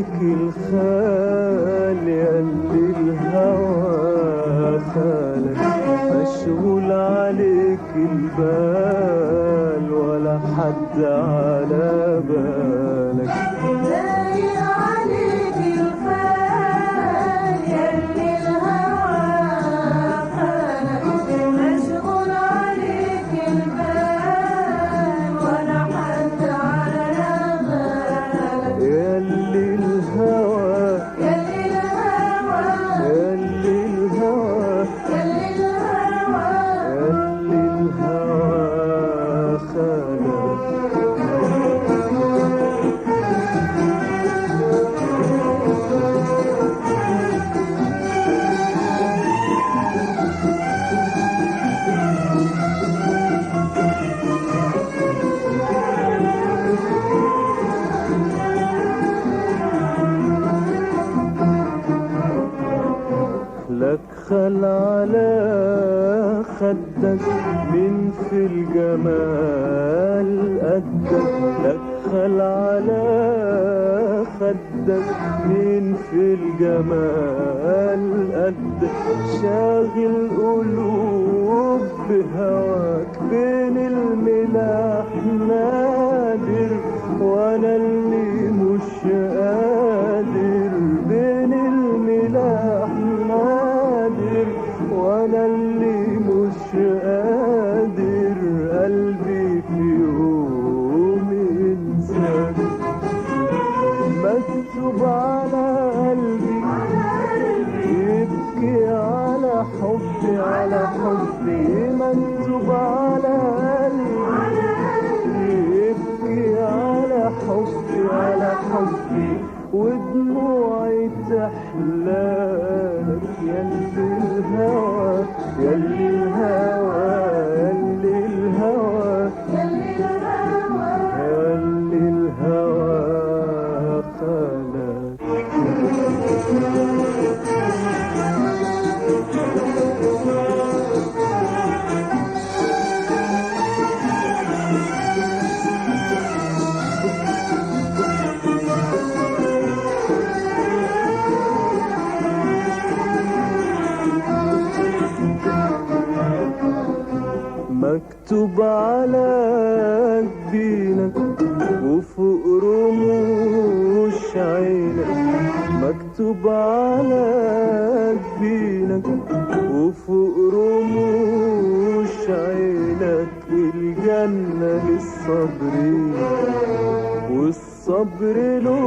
عليك الخال ياللي الهوى خالك، مشغول عليك البال ولا حد على بالك. لايق عليك الخال ياللي الهوى خالك، مشغول عليك البال ولا حد على بالك. ياللي الهوى ياللي الهوى ياللي الهوى ياللي الهوى ياللي الهوى خالك. لك خل على خدك من في الجمال قدك، لك خل على خدك من في الجمال قدك، شاغل قلوب بهواك بين الملاح نادر، وانا اللي مش قادر بين الملاح نادر، وانا اللي مش قادر قلبي في يوم ينساك. مكتوب على قلبي يبكي على حبي على حبي، مكتوب على قلبي يبكي على حبي على حبي، ودموعي تحلاك ياللي الهوى ياللي الهوى ياللي الهوى ياللي الهوى ياللي الهوى خالك. مكتوب على جبينك وفوق رموش عينك، مكتوب على جبينك وفوق رموش عينك، الجنة للصابرين والصبر له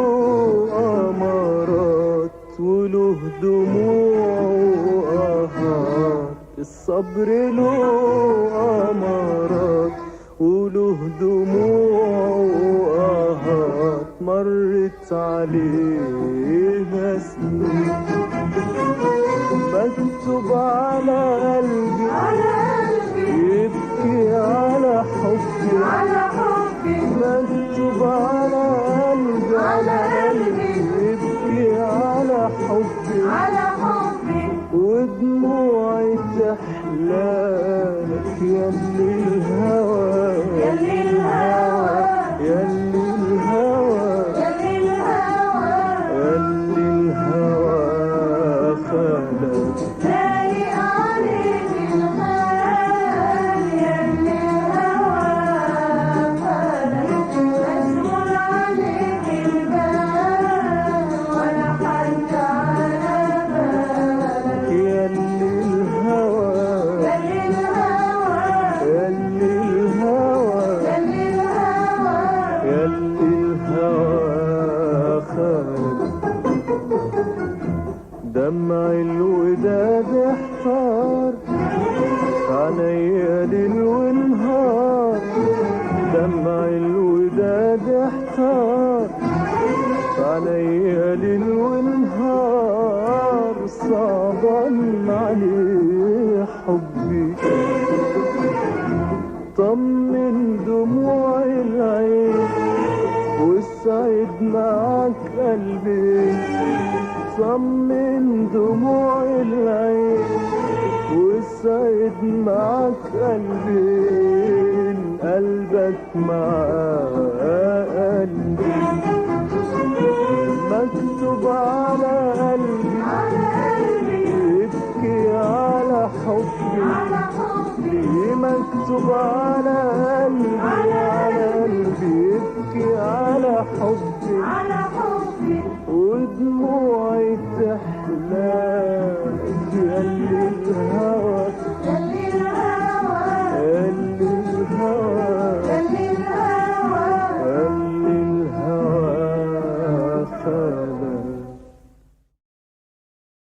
أمارات وله دموع وآهات، الصبر له أمارات وله دموع وآهات، مرت عليها سنين. مكتوب على قلبي يبكي على حبي على حبي، مكتوب على قلبي يبكي على حبي على حبي، ودموعي تحلالك ياللي الهوى ياللي الهوى ياللي الهوى ياللي الهوى ياللي الهوى خالك. لايق عليك الخال ياللي الهوى خالك، مشغول عليك البال ولا حد على بالك. ياللي الهوى ياللي الهوى ياللي الهوى ياللي الهوى ياللي الهوى خالك. دمع الوداد احتار عينيا ليل ونهار، دمع الوداد احتار عينيا ليل ونهار، صعبان عليه حبي طمن دموع العين والسعيد معاك قلبي، طمن دموع العين والسعيد معاك قلبي، قلبك مع قلبي. مكتوب على قلبي على قلبي يبكي على حبي على حبي مكتوب على قلبي على قلبي يبكي على حبي على حبي ودموعي تحلى ياللي الهوى يلي الهوى ياللي الهوى يلي الهوى ياللي الهوى خان